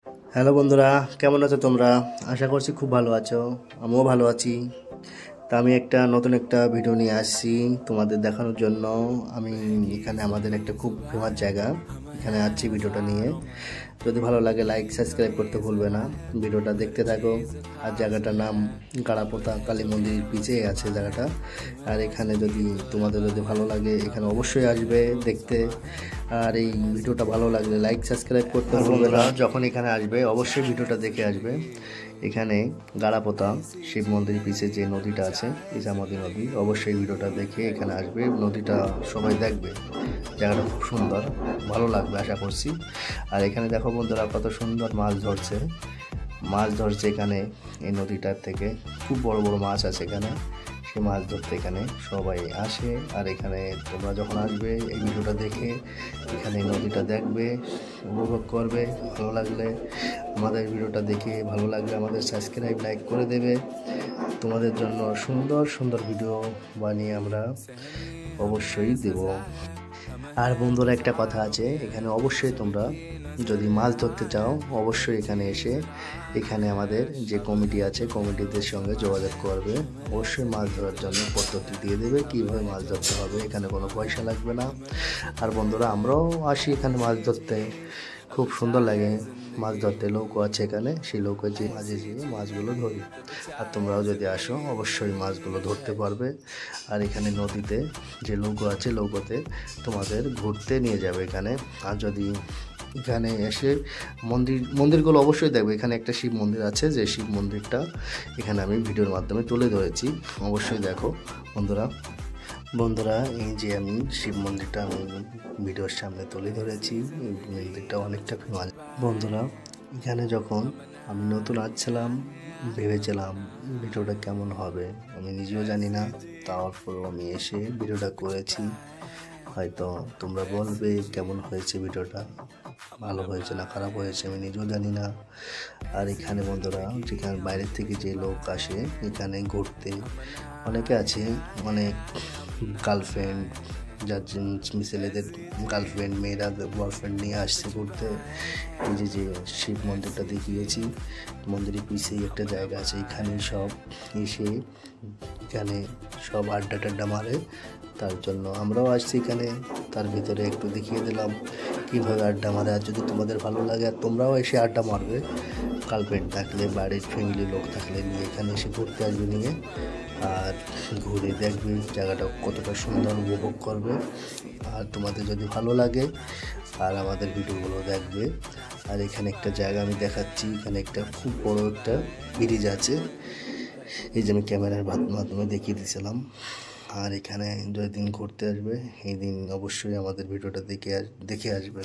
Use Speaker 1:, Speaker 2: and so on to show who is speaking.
Speaker 1: Hello বন্ধুরা, কেমন আছো তোমরা? আশা করছি খুব ভালো আছো। আমিও ভালো আছি। তা আমি নতুন একটা ভিডিও নিয়ে আসছি তোমাদের দেখানোর জন্য। আমি এখানে আমাদের একটা খুব ফেমাস জায়গা, এখানে আসছি ভিডিওটা নিয়ে। যদি ভালো লাগে লাইক সাবস্ক্রাইব করতে ভুলবে না। ভিডিওটা দেখতে থাকো। আর জায়গাটার নাম গাড়াপোতা কালী মন্দির পিছিয়ে আছে জায়গাটা। আর এখানে তোমাদের ভালো লাগে এখানে অবশ্যই আসবে দেখতে। আর এই ভিডিওটা ভালো লাগলে লাইক সাবস্ক্রাইব করতে ভুলবে না। যখন এখানে আসবে অবশ্যই ভিডিওটা দেখে আসবে। এখানে গাড়াপোতা শিব মন্দির পিছে যে নদীটা আছে ইসামতি নদী, অবশ্যই ভিডিওটা দেখে এখানে আসবে। নদীটা সবাই দেখবে, জায়গাটা খুব সুন্দর, ভালো লাগবে আশা করছি। আর এখানে দেখো বন্ধুরা কত সুন্দর মাছ ধরছে এখানে। এই নদীটার থেকে খুব বড় বড় মাছ আছে এখানে। সে মাছ ধরতে এখানে সবাই আসে। আর এখানে তোমরা যখন আসবে এই ভিডিওটা দেখে এখানে নদীটা দেখবে, উপভোগ করবে। ভালো লাগলে আমাদের ভিডিওটা দেখে ভালো লাগলে আমাদের সাবস্ক্রাইব লাইক করে দেবে। তোমাদের জন্য সুন্দর সুন্দর ভিডিও বানিয়ে আমরা অবশ্যই দেব। আর বন্ধুরা একটা কথা আছে, এখানে অবশ্যই তোমরা যদি মাছ ধরতে চাও অবশ্যই এখানে এসে এখানে আমাদের যে কমিটি আছে কমিটিদের সঙ্গে যোগাযোগ করবে। অবশ্যই মাছ ধরার জন্য পদ্ধতি দিয়ে দেবে, কীভাবে মাছ ধরতে হবে। এখানে কোনো পয়সা লাগবে না। আর বন্ধুরা আমরাও আসি এখানে মাছ ধরতে, খুব সুন্দর লাগে মাছ ধরতে। নৌকো আছে এখানে, সেই নৌকো যে মাঝে যেয়ে মাছগুলো ধরি। আর তোমরাও যদি আসো অবশ্যই মাছগুলো ধরতে পারবে। আর এখানে নদীতে যে নৌকো আছে নৌকোতে তোমাদের ঘুরতে নিয়ে যাবে এখানে। আর যদি এখানে এসে মন্দিরগুলো অবশ্যই দেখবে। এখানে একটা শিব মন্দির আছে, যে শিব মন্দিরটা এখানে আমি ভিডিওর মাধ্যমে তুলে ধরেছি, অবশ্যই দেখো বন্ধুরা। এই যে আমি শিব মন্দিরটা আমি ভিডিওর সামনে তুলে ধরেছি। এই মন্দিরটা অনেকটা ফেমাস বন্ধুরা। এখানে যখন আমি নতুন আসছিলাম ভেবেছিলাম ভিডিওটা কেমন হবে আমি নিজেও জানি না, তারপরও আমি এসে ভিডিওটা করেছি। হয়তো তোমরা বলবে কেমন হয়েছে ভিডিওটা, ভালো হয়েছে না খারাপ হয়েছে আমি নিজেও জানি না। আর এখানে বন্ধুরা যেখানে বাইরের থেকে যে লোক আসে এখানে ঘুরতে, অনেকে আছে অনেক গার্লফ্রেন্ড, যার ছেলেদের গার্লফ্রেন্ড, মেয়েরা বয়ফ্রেন্ড নিয়ে আসছে ঘুরতে। এই যে শিব মন্দিরটা দেখিয়েছি, মন্দিরের পিছেই একটা জায়গা আছে, এখানে সব এসে এখানে সব আড্ডা টাড্ডা মারে। তার জন্য আমরাও আসছি এখানে, তার ভিতরে একটু দেখিয়ে দিলাম কীভাবে আড্ডা মারে। আর যদি তোমাদের ভালো লাগে আর তোমরাও এসে আড্ডা মারবে, গার্লফ্রেন্ড থাকলে বাড়ির ফ্যামিলির লোক থাকলে নিয়ে এখানে এসে ঘুরতে আসবে নিয়ে। আর ঘুরে দেখবে জায়গাটা কতটা সুন্দর, উপভোগ করবে। আর তোমাদের যদি ভালো লাগে আর আমাদের ভিডিওগুলো দেখবে। আর এখানে একটা জায়গা আমি দেখাচ্ছি, এখানে একটা খুব বড় একটা ব্রিজ আছে, এই যে আমি ক্যামেরার মাধ্যমে দেখিয়ে দিয়েছিলাম। আর এখানে যেদিন ঘুরতে আসবে এই দিন অবশ্যই আমাদের ভিডিওটা দেখে আসবে।